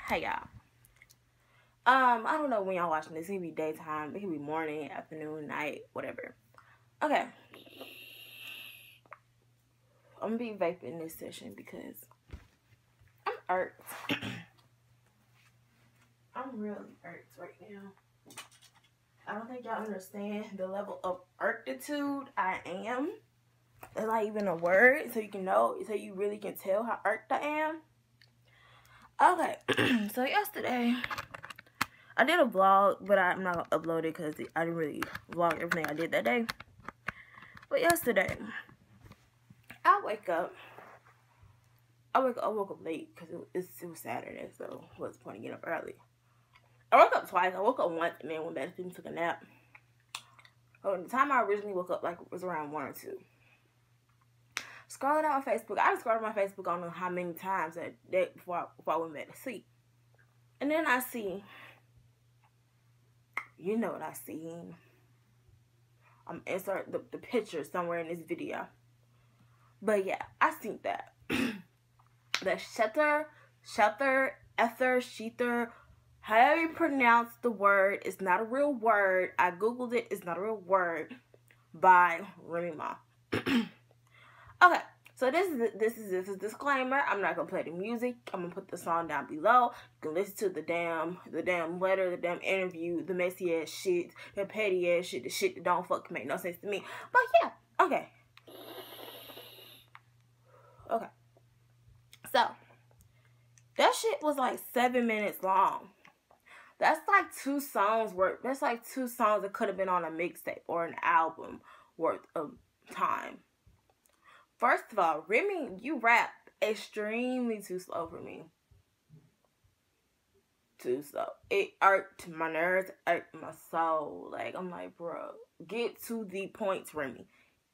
Hey y'all. I don't know when y'all watching this. It can be daytime, it can be morning, afternoon, night, whatever. Okay. I'm gonna be vaping this session because I'm irked. I'm really irked right now. I don't think y'all understand the level of irktitude I am. It's not even a word, so you can know, so you really can tell how irked I am. Okay, so yesterday I did a vlog, but I'm not gonna upload it because I didn't really vlog everything I did that day. But yesterday, I woke up late because it was Saturday, so what's the point of getting up early? I woke up twice. I woke up once and then went back to sleep and took a nap. So the time I originally woke up, like, was around 1 or 2. Scrolling on Facebook. I scrolled my Facebook, I don't know how many times that day before I went back to sleep. And then I see, you know what I seen. I'm insert the picture somewhere in this video. But yeah, I seen that. The shelter, however you pronounce the word, it's not a real word. I googled it, it's not a real word, by Remy Ma. Okay, so this is a disclaimer. I'm not gonna play the music. I'm gonna put the song down below. You can listen to the damn letter, the damn interview, the messy ass shit, the petty ass shit, the shit that don't fucking make no sense to me. But yeah, okay. Okay. So that shit was like 7 minutes long. That's like 2 songs worth. That's like 2 songs that could have been on a mixtape or an album worth of time. First of all, Remy, you rap extremely too slow for me. Too slow. It irked my nerves, irked my soul. Like, I'm like, bro, get to the point, Remy.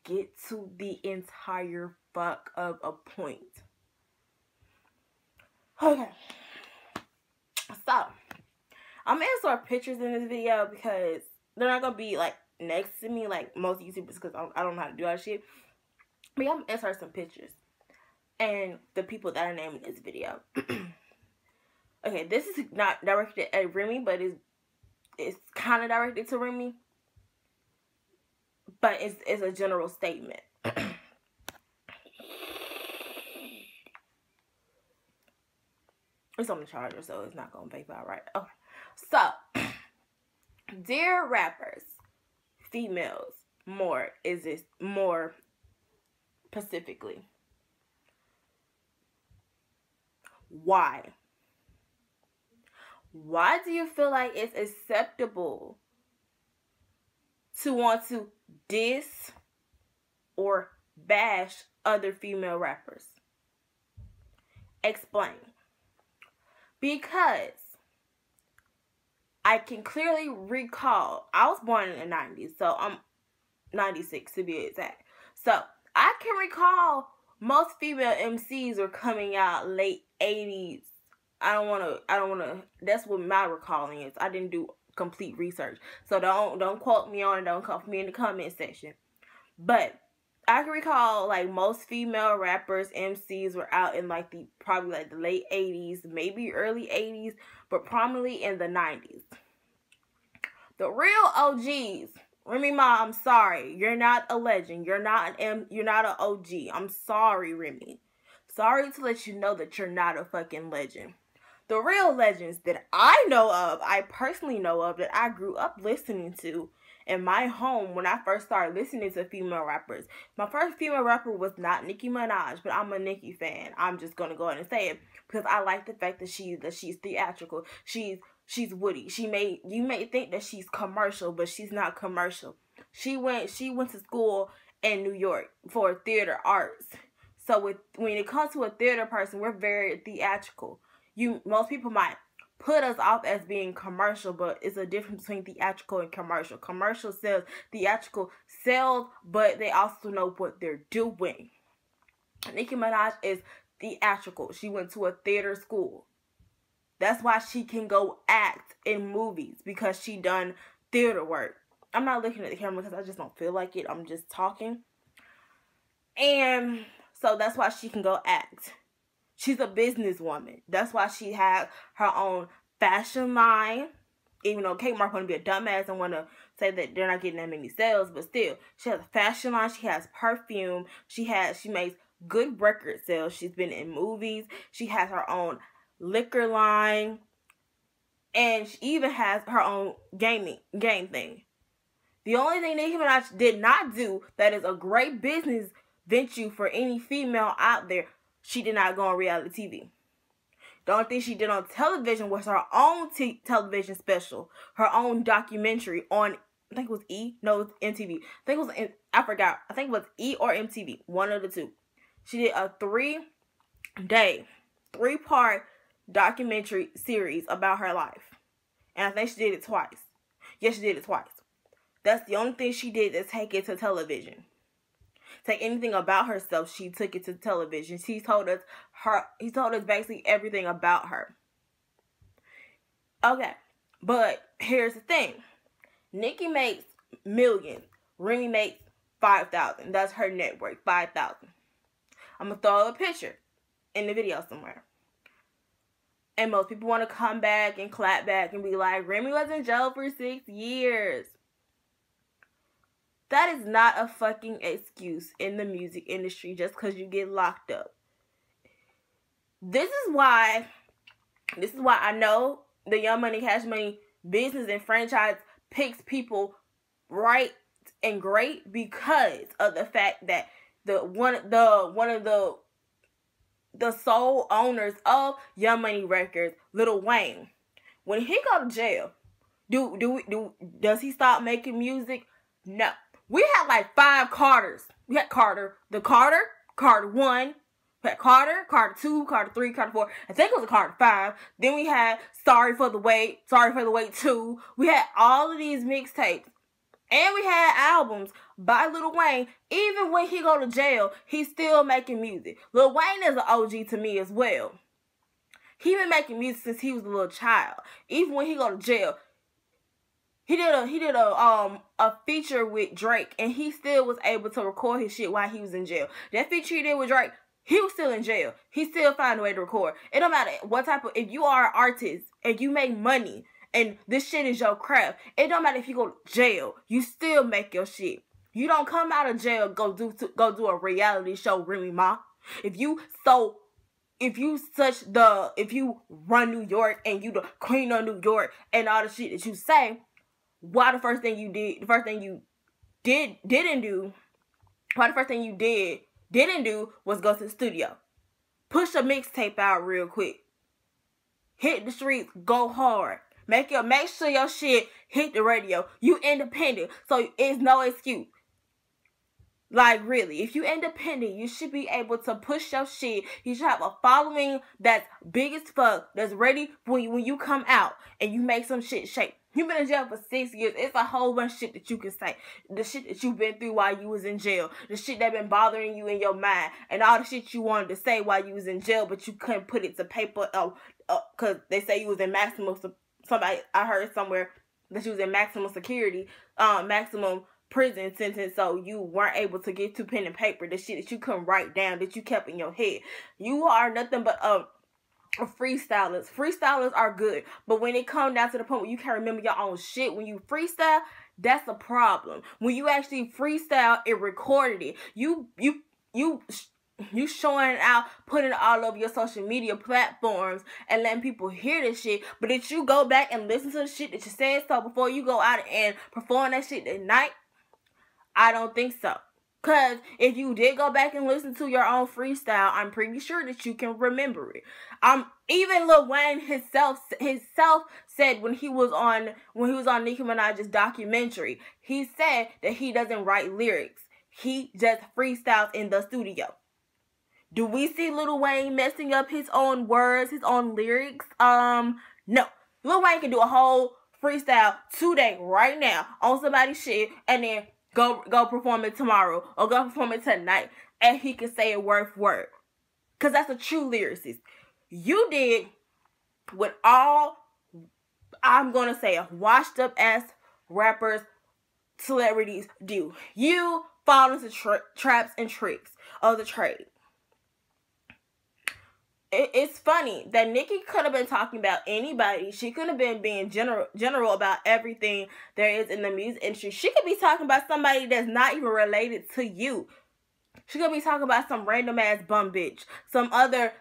Get to the entire fuck of a point. Okay. So, I'm gonna insert pictures in this video because they're not gonna be like next to me like most YouTubers because I don't know how to do that shit. But I'm gonna insert some pictures and the people that I named in this video. Okay, this is not directed at Remy, but it's kind of directed to Remy. But it's a general statement. It's on the charger, so it's not gonna vape out right. Okay, so dear rappers, females, more specifically, why do you feel like it's acceptable to want to diss or bash other female rappers? Explain. Because I can clearly recall, I was born in the 90s, so I'm 96 to be exact. So I can recall most female MCs were coming out late 80s. I don't wanna that's what my recalling is. I didn't do complete research. So don't quote me on it, don't come for me in the comment section. But I can recall like most female rappers, MCs were out in like probably like the late 80s, maybe early 80s, but prominently in the 90s. The real OGs, Remy Ma, I'm sorry, you're not a legend. You're not an OG. I'm sorry, Remy. Sorry to let you know that you're not a fucking legend. The real legends that I know of, I personally know of, that I grew up listening to in my home when I first started listening to female rappers. My first female rapper was not Nicki Minaj, but I'm a Nicki fan. I'm just gonna go ahead and say it because I like the fact that she's theatrical. She's witty. You may think that she's commercial, but she's not commercial. She went to school in New York for theater arts. So when it comes to a theater person, we're very theatrical. Most people might put us off as being commercial, but it's a difference between theatrical and commercial. Commercial sells, theatrical sells, but they also know what they're doing. Nicki Minaj is theatrical. She went to a theater school. That's why she can go act in movies, because she done theater work. I'm not looking at the camera because I just don't feel like it. I'm just talking. And so that's why she can go act. She's a businesswoman. That's why she has her own fashion line. Even though Kate Mark want to be a dumbass and want to say that they're not getting that many sales, but still, she has a fashion line. She has perfume. She makes good record sales. She's been in movies. She has her own liquor line, and she even has her own game thing. The only thing Nicki Minaj did not do that is a great business venture for any female out there, she did not go on reality TV. The only thing she did on television was her own television special, her own documentary on, I think it was E, no, it was MTV. I forgot. I think it was E or MTV, one of the two. She did a 3-part documentary series about her life. And I think she did it twice. Yes, she did it twice. That's the only thing she did to take it to television. Take anything about herself, she took it to television. He told us basically everything about her. Okay, but here's the thing. Nicki makes millions. Remy makes 5,000. That's her net worth, 5,000. I'm going to throw a picture in the video somewhere. And most people want to come back and clap back and be like, Remy was in jail for 6 years. That is not a fucking excuse in the music industry just because you get locked up. This is why I know the Young Money, Cash Money business and franchise picks people right and great because of the fact that one of the sole owners of Young Money Records, Lil Wayne, when he go to jail, does he stop making music? No. We had like 5 Carters. We had Carter 1, we had Carter 2, Carter 3, Carter 4. I think it was a Carter 5. Then we had Sorry for the Wait 2. We had all of these mixtapes. And we had albums by Lil Wayne. Even when he go to jail, he's still making music. Lil Wayne is an OG to me as well. He been making music since he was a little child. Even when he go to jail, he did a feature with Drake, and he still was able to record his shit while he was in jail. That feature he did with Drake, he was still in jail. He still found a way to record. It don't matter what type of, if you are an artist and you make money and this shit is your craft, it don't matter if you go to jail, you still make your shit. You don't come out of jail go do a reality show, Remy Ma. If you run New York and you the queen of New York and all the shit that you say, why the first thing you didn't do was go to the studio. Push a mixtape out real quick. Hit the streets, go hard. Make sure your shit hit the radio. You independent, so it's no excuse. Like, really, if you independent, you should be able to push your shit. You should have a following that's big as fuck, that's ready when you come out and you make some shit shake. You've been in jail for 6 years. It's a whole bunch of shit that you can say. The shit that you've been through while you was in jail. The shit that been bothering you in your mind. And all the shit you wanted to say while you was in jail, but you couldn't put it to paper. Because they say you was in maximum... I heard somewhere that you was in maximum security. Maximum prison sentence. So you weren't able to get to pen and paper. The shit that you couldn't write down. That you kept in your head. You are nothing but... Freestylers are good, but when it comes down to the point where you can't remember your own shit when you freestyle, that's a problem. When you actually freestyle and recorded it, you showing out, putting it all over your social media platforms and letting people hear this shit. But if you go back and listen to the shit that you said so before you go out and perform that shit at night, I don't think so. Because if you did go back and listen to your own freestyle, I'm pretty sure that you can remember it. Even Lil Wayne himself said when he was on Nicki Minaj's documentary, he said that he doesn't write lyrics. He just freestyles in the studio. Do we see Lil Wayne messing up his own words, his own lyrics? No. Lil Wayne can do a whole freestyle today, right now, on somebody's shit, and then go perform it tomorrow or go perform it tonight, and he can say it word for word. Because that's a true lyricist. You did what all, I'm going to say, washed up ass rappers, celebrities do. You fall into traps and tricks of the trade. it's funny that Nikki could have been talking about anybody. She could have been being general about everything there is in the music industry. She could be talking about somebody that's not even related to you. She could be talking about some random ass bum bitch, some other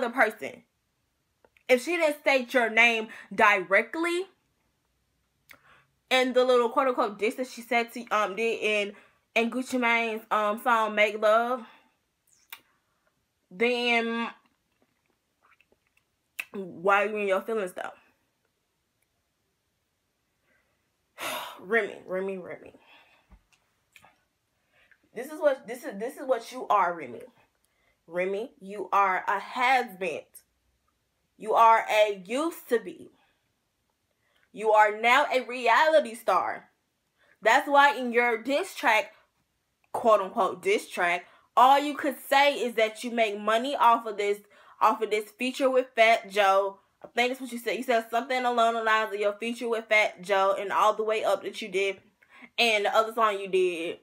person. If she didn't state your name directly in the little quote unquote diss that she said to did in Gucci Mane's song Make Love, then why are you in your feelings though? Remy. This is what you are, Remy. Remy, you are a has-been. You are a used to be. You are now a reality star. That's why in your diss track, quote unquote diss track, all you could say is that you make money off of this feature with Fat Joe. I think that's what you said. You said something along the lines of your feature with Fat Joe and All the Way Up that you did, and the other song you did,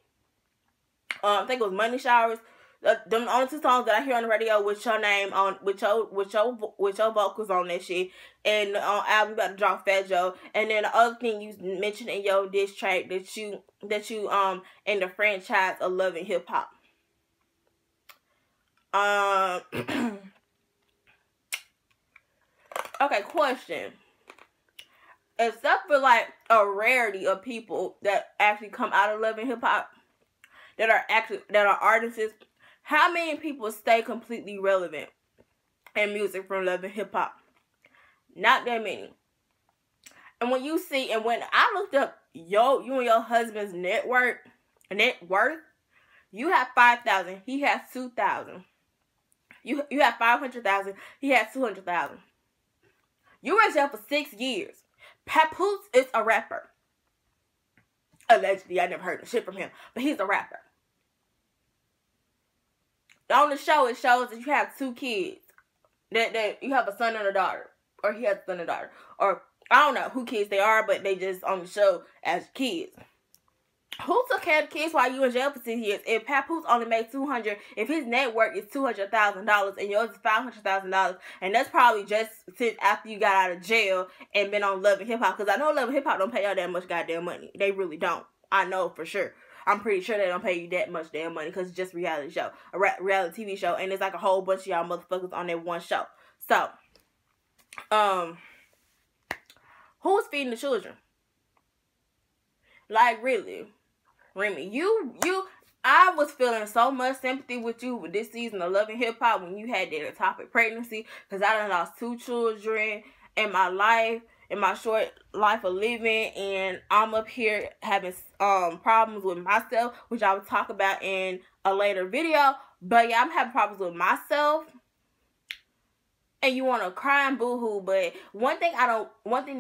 I think it was Money Showers. The only two songs that I hear on the radio with your name on, with your vocals on that shit, and on album about to drop Fat Joe, and then the other thing you mentioned in your diss track that you in the franchise of Love and Hip Hop. Okay, question. Except for like a rarity of people that actually come out of Love and Hip Hop, that are artists, how many people stay completely relevant in music from Love and Hip Hop? Not that many. And when I looked up you and your husband's net worth, you have 5,000. He has 2,000. You have 500,000. He has 200,000. You were in jail for 6 years. Papoose is a rapper. Allegedly, I never heard shit from him, but he's a rapper. On the show, it shows that you have 2 kids. That you have a son and a daughter. Or he has a son and a daughter. Or, I don't know who kids they are, but they just on the show as kids. Who took care of the kids while you in jail for 6 years? If Papoose only made $200,000, if his net worth is $200,000 and yours is $500,000, and that's probably just since after you got out of jail and been on Love and Hip Hop, because I know Love and Hip Hop don't pay y'all that much goddamn money. They really don't. I know for sure. I'm pretty sure they don't pay you that much damn money because it's just a reality show, a reality TV show, and it's like a whole bunch of y'all motherfuckers on that one show. So, who's feeding the children? Like, really? Remy, I was feeling so much sympathy with you with this season of Love and Hip Hop when you had that ectopic pregnancy, because I done lost 2 children in my life, in my short life of living, and I'm up here having problems with myself, which I will talk about in a later video. But yeah, I'm having problems with myself, and you want to cry and boohoo. But one thing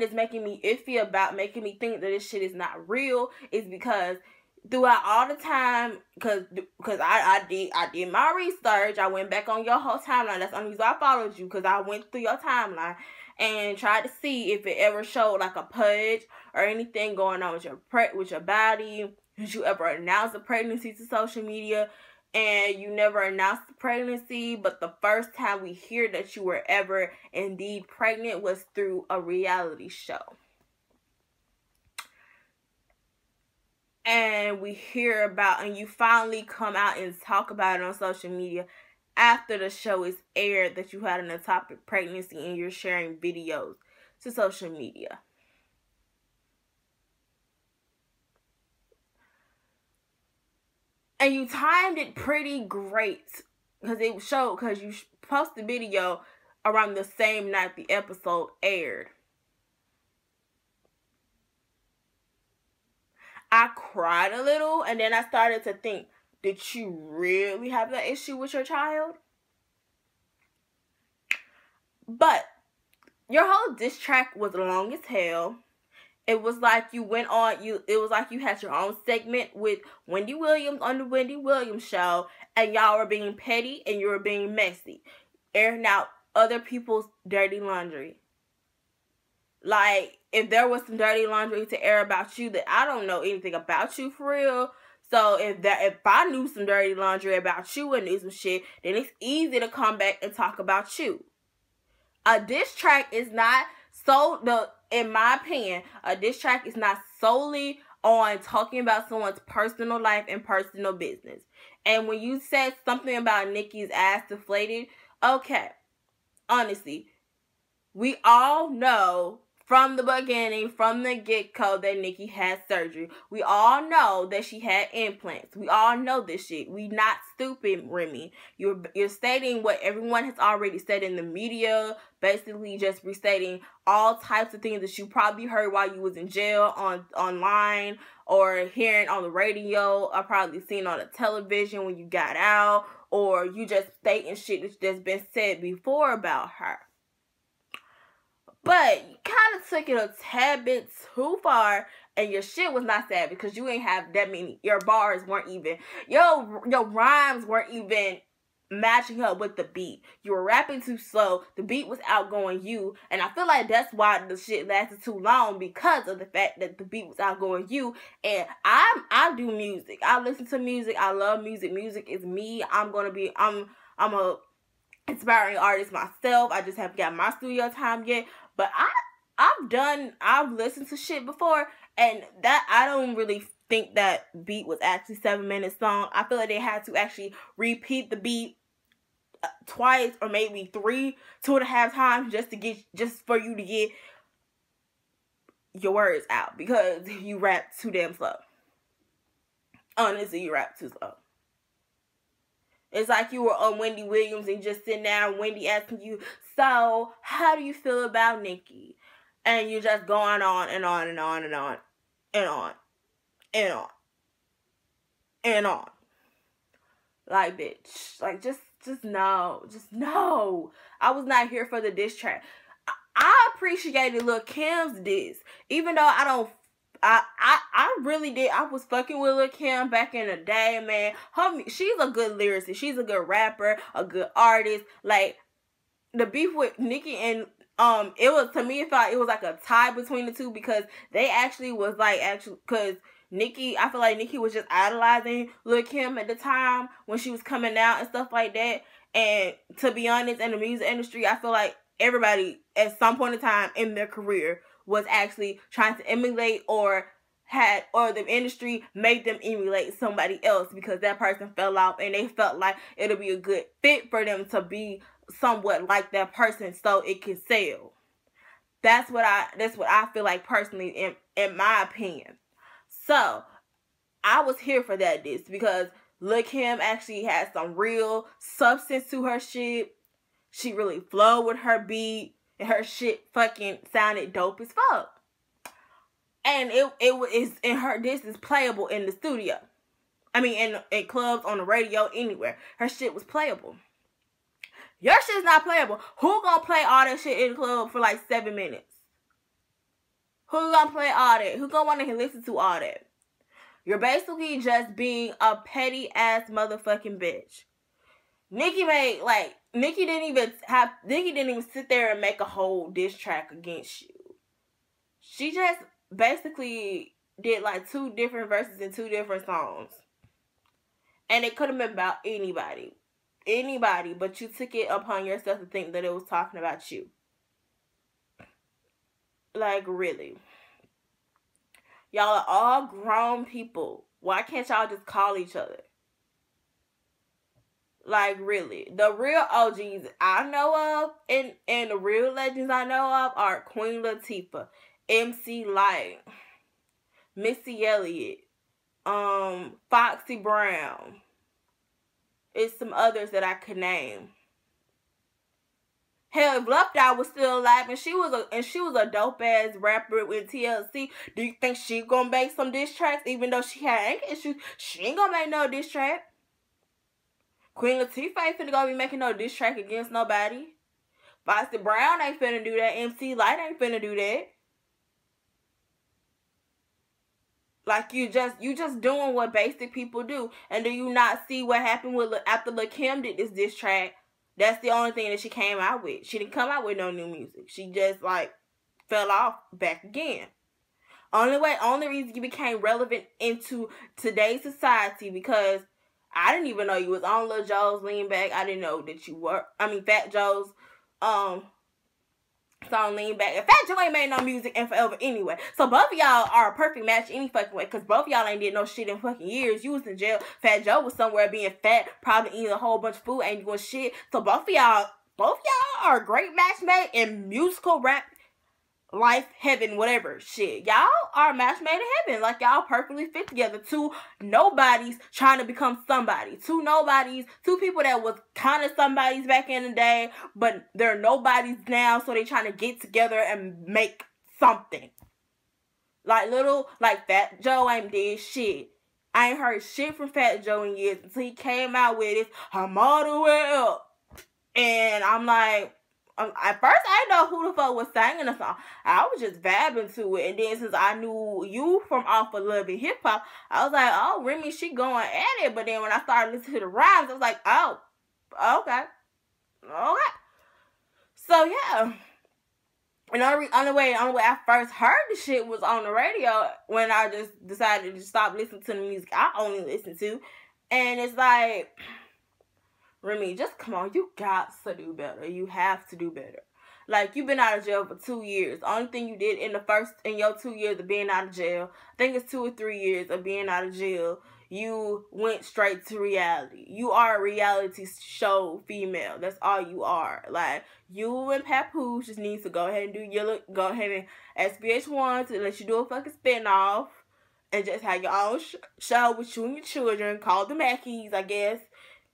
that's making me iffy about, making me think that this shit is not real, is because throughout all the time, because I did my research, I went back on your whole timeline. That's the only reason I followed you, because I went through your timeline and tried to see if it ever showed like a pudge or anything going on with your body. Did you ever announce a pregnancy to social media? And you never announced the pregnancy, but the first time we hear that you were ever indeed pregnant was through a reality show. And we hear about, and you finally come out and talk about it on social media after the show is aired, that you had an ectopic pregnancy, and you're sharing videos to social media. And you timed it pretty great, because you posted the video around the same night the episode aired. I cried a little, and then I started to think, did you really have that issue with your child? But your whole diss track was long as hell. It was like you went on, it was like you had your own segment with Wendy Williams on the Wendy Williams show, and y'all were being petty and you were being messy, airing out other people's dirty laundry. Like, if there was some dirty laundry to air about you that I don't know anything about you for real, So if I knew some dirty laundry about you and knew some shit, then it's easy to come back and talk about you. A diss track is not in my opinion, a diss track is not solely on talking about someone's personal life and personal business. And when you said something about Nicki's ass deflated, okay, honestly, we all know from the beginning, from the get-go, that Nicki had surgery. We all know that she had implants. We all know this shit. We not stupid, Remy. You're stating what everyone has already said in the media, basically just restating all types of things that you probably heard while you was in jail, online, or hearing on the radio, or probably seen on the television when you got out, or you just stating shit that's been said before about her. But you kind of took it a tad bit too far, and your shit was not sad because you ain't have that many. Your bars weren't even, your rhymes weren't even matching up with the beat. You were rapping too slow. The beat was outgoing you, and I feel like that's why the shit lasted too long, because of the fact that the beat was outgoing you. And I do music. I listen to music. I love music. Music is me. I'm a inspiring artist myself. I just haven't got my studio time yet. But I've listened to shit before, and that I don't really think that beat was actually 7 minutes long. I feel like they had to actually repeat the beat twice or maybe 2.5 times just for you to get your words out, because you rap too damn slow. Honestly, you rap too slow. It's like you were on Wendy Williams and just sitting there and Wendy asking you, so how do you feel about Nicki? And you're just going on and on and on and on and on and on and on. Like, bitch. Like, just no. Just no. I was not here for the diss track. I appreciated Lil' Kim's diss. Even though I really did. I was fucking with Lil' Kim back in the day, man. She's a good lyricist. She's a good rapper, a good artist. Like, the beef with Nicki and it was, to me, it felt like it was like a tie between the two, because they actually was like, because Nicki, I feel like Nicki was just idolizing Lil' Kim at the time when she was coming out and stuff like that. And to be honest, in the music industry, I feel like everybody at some point in time in their career was actually trying to emulate, or the industry made them emulate somebody else because that person fell off, and they felt like it'll be a good fit for them to be somewhat like that person so it can sell. That's what I feel like personally, in my opinion. So I was here for that diss, because Lil' Kim actually had some real substance to her shit. She really flowed with her beat, and her shit fucking sounded dope as fuck. And this is playable in the studio. I mean, in clubs, on the radio, anywhere. Her shit was playable. Your shit's not playable. Who gonna play all that shit in the club for like 7 minutes? Who gonna play all that? Who gonna want to listen to all that? You're basically just being a petty ass motherfucking bitch. Nicki didn't even sit there and make a whole diss track against you. She just basically did like 2 different verses in 2 different songs. And it could have been about anybody. Anybody, but you took it upon yourself to think that it was talking about you. Like, really. Y'all are all grown people. Why can't y'all just call each other? Like, really. The real OGs I know of, and the real legends I know of, are Queen Latifah, MC Lyte, Missy Elliott, Foxy Brown. It's some others that I could name. Hell, if Left Eye was still alive and she was a dope ass rapper with TLC, do you think she gonna make some diss tracks? Even though she had anger issues, she ain't gonna make no diss track. Queen Latifah ain't finna go be making no diss track against nobody. Foxy Brown ain't finna do that. MC Lyte ain't finna do that. Like, you just doing what basic people do. And do you not see what happened after Lil' Kim did this diss track? That's the only thing that she came out with. She didn't come out with no new music. She just, like, fell off back again. Only reason you became relevant into today's society because I didn't even know you was on Lil Joe's Lean Back. I didn't know that you were. Fat Joe's song Lean Back. And Fat Joe ain't made no music in forever anyway. So both of y'all are a perfect match any fucking way. Because both of y'all ain't did no shit in fucking years. You was in jail. Fat Joe was somewhere being fat, probably eating a whole bunch of food, ain't doing shit. So both of y'all are a great match made in musical rap life, heaven, whatever shit. Y'all are a match made in heaven. Like, y'all perfectly fit together. Two nobodies trying to become somebody. Two people that was kind of somebodies back in the day, but they're nobodies now, so they trying to get together and make something. Like Fat Joe ain't did shit. I ain't heard shit from Fat Joe in years until he came out with it. I'm all the way up. And I'm like, at first, I didn't know who the fuck was singing the song. I was just vibing to it. And then since I knew you from off of Love and Hip Hop, I was like, oh, Remy, she going at it. But then when I started listening to the rhymes, I was like, oh, okay. So, yeah. And the only way I first heard the shit was on the radio when I just decided to stop listening to the music I only listen to. And it's like, Remy, just come on. You got to do better. You have to do better. Like, you've been out of jail for 2 years. The only thing you did in your 2 years of being out of jail, I think it's 2 or 3 years of being out of jail, you went straight to reality. You are a reality show female. That's all you are. Like, you and Papoose just need to go ahead and go ahead and ask VH1 to let you do a fucking spinoff and just have your own show with you and your children called the Mackies, I guess,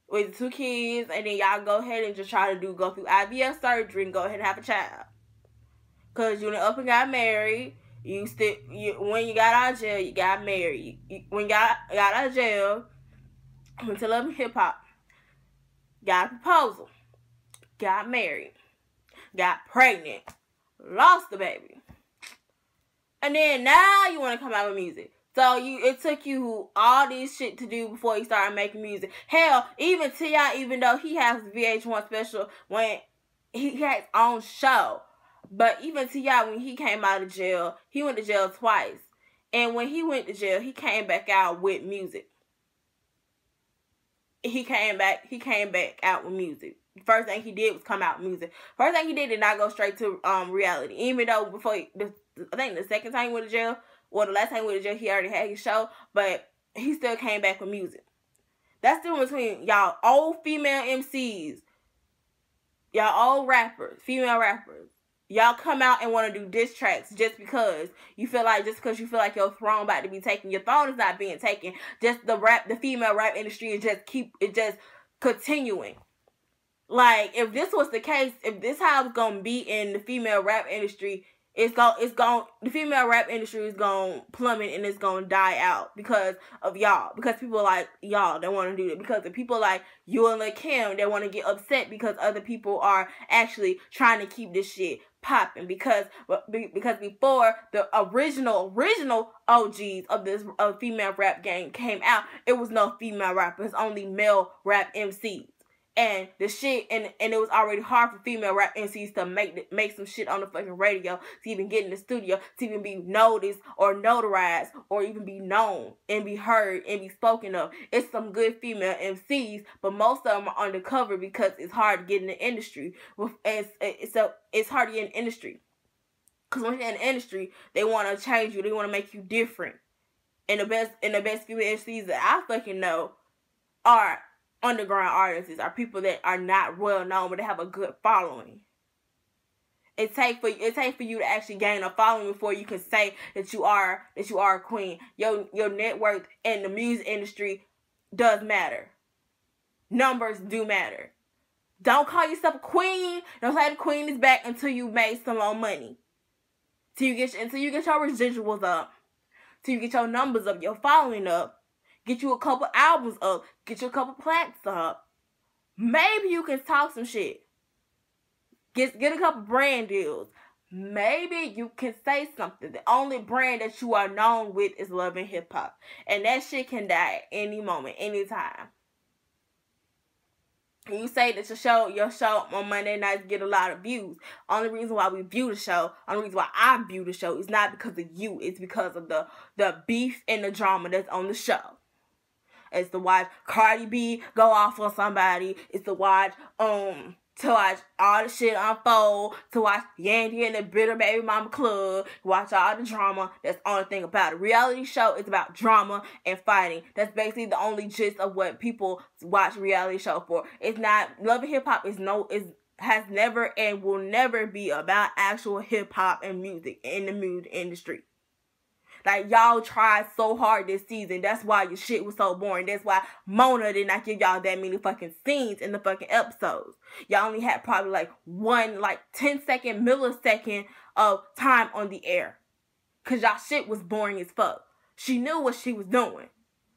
with 2 kids, and then y'all go ahead and just try to go through IVF surgery and go ahead and have a child. Cause you up and got married. When you got out of jail, you got married. When you got out of jail, went to Love and Hip Hop, got a proposal, got married, got pregnant, lost the baby, and then now you want to come out with music. So it took you all this shit to do before you started making music. Hell, even T.I., even though he has VH1 special when he had his own show. But even T.I., when he came out of jail, he went to jail twice. And when he went to jail, he came back out with music. He came back out with music. First thing he did was come out with music. First thing he did not go straight to reality. Even though I think the second time he went to jail, or the last time he went to jail, he already had his show, but he still came back with music. That's the difference between y'all old female MCs, y'all old rappers, female rappers. Y'all come out and want to do diss tracks just because you feel like your throne about to be taken. Your throne is not being taken. Just the female rap industry is just continuing. Like, if this was the case, if this how it's gonna be in the female rap industry, the female rap industry is gonna plummet and it's gonna die out because of y'all. Because people like y'all that want to do it. Because of people like you and Lil' Kim that want to get upset because other people are actually trying to keep this shit popping. Because before the original OGs of female rap game came out, it was no female rappers, only male rap MCs. And the shit, and it was already hard for female rap MCs to make some shit on the fucking radio, to even get in the studio, to even be noticed or notarized, or even be known and be heard and be spoken of. It's some good female MCs, but most of them are undercover because it's hard to get in the industry. It's hard to get in the industry. Because when you're in the industry, they want to change you. They want to make you different. And the best female MCs that I fucking know are underground artists, are people that are not well known but they have a good following. It takes for you to actually gain a following before you can say that you are a queen. Your net worth in the music industry does matter. Numbers do matter. Don't call yourself a queen. Don't say the queen is back until you made some more money. Until you get your residuals up. Till you get your numbers up, your following up. Get you a couple albums up. Get you a couple plaques up. Maybe you can talk some shit. Get a couple brand deals. Maybe you can say something. The only brand that you are known with is Love and Hip Hop. And that shit can die at any moment, anytime. And you say that your show on Monday nights get a lot of views. Only reason why we view the show, only reason why I view the show is not because of you. It's because of the beef and the drama that's on the show. It's to watch Cardi B go off on somebody. It's to watch all the shit unfold. To watch Yandy and the Bitter Baby Mama Club. Watch all the drama. That's the only thing about it. Reality show is about drama and fighting. That's basically the only gist of what people watch reality show for. It's not Love and Hip Hop has never and will never be about actual hip hop and music in the music industry. Like, y'all tried so hard this season. That's why your shit was so boring. That's why Mona did not give y'all that many fucking scenes in the fucking episodes. Y'all only had probably like 10-second, millisecond of time on the air. Because y'all shit was boring as fuck. She knew what she was doing.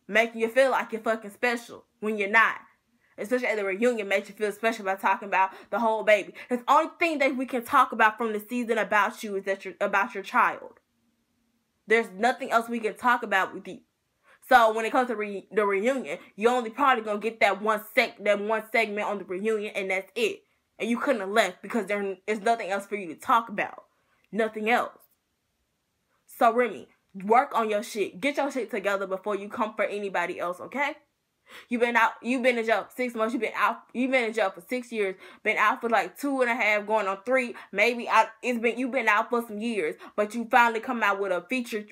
Making you feel like you're fucking special when you're not. Especially at the reunion, makes you feel special by talking about the whole baby. The only thing that we can talk about from the season about you is that about your child. There's nothing else we can talk about with you. So when it comes to the reunion, you only probably gonna get that one segment on the reunion, and that's it. And you couldn't have left because there is nothing else for you to talk about. Nothing else. So Remy, work on your shit. Get your shit together before you come for anybody else, okay? You've been in jail 6 months. You've been in jail for 6 years. Been out for like 2.5, going on 3. Maybe you've been out for some years, but you finally come out with a feature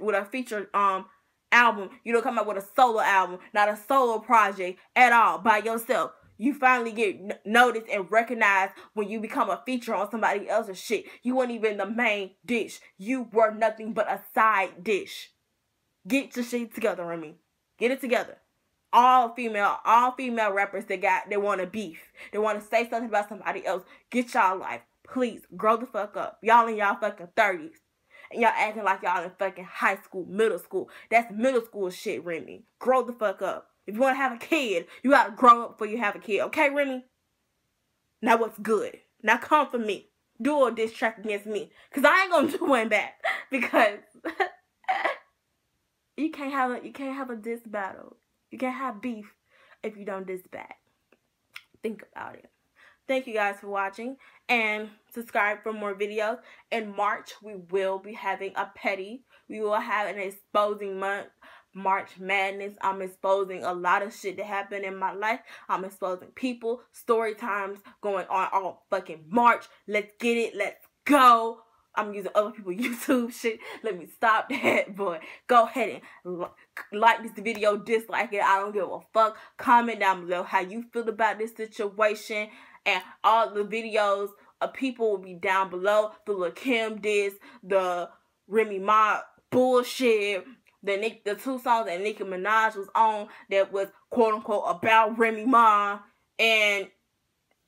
album. You don't come out with a solo album, not a solo project at all by yourself. You finally get noticed and recognized when you become a feature on somebody else's shit. You weren't even the main dish. You were nothing but a side dish. Get your shit together, Remy. Get it together. All female rappers they want to beef. They want to say something about somebody else. Get y'all life. Please, grow the fuck up. Y'all in y'all fucking 30s. And y'all acting like y'all in fucking high school, middle school. That's middle school shit, Remy. Grow the fuck up. If you want to have a kid, you got to grow up before you have a kid. Okay, Remy? Now what's good? Now come for me. Do a diss track against me. Because I ain't going to do one back. Because you can't have a diss battle. You can't have beef if you don't diss back. Think about it. Thank you guys for watching. And subscribe for more videos. In March, we will be having a petty. We will have an exposing month. March Madness. I'm exposing a lot of shit that happened in my life. I'm exposing people. Story times going on all fucking March. Let's get it. Let's go. I'm using other people's YouTube shit. Let me stop that, boy. Go ahead and like this video, dislike it. I don't give a fuck. Comment down below how you feel about this situation. And all the videos of people will be down below. The Lil' Kim diss, the Remy Ma bullshit, the 2 songs that Nicki Minaj was on that was quote unquote about Remy Ma. And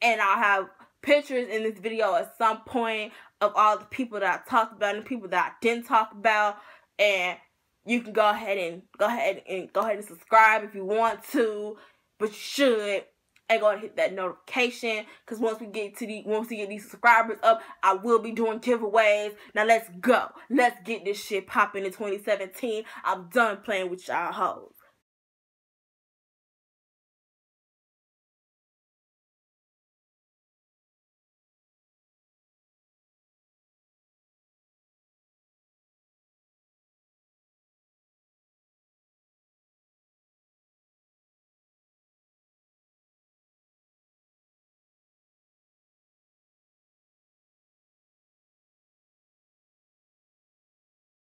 I'll have pictures in this video at some point of all the people that I talked about and the people that I didn't talk about. And you can go ahead and subscribe if you want to, but you should. And go ahead and hit that notification, because once we get these subscribers up, I will be doing giveaways. Now let's go. Let's get this shit popping in 2017. I'm done playing with y'all hoes.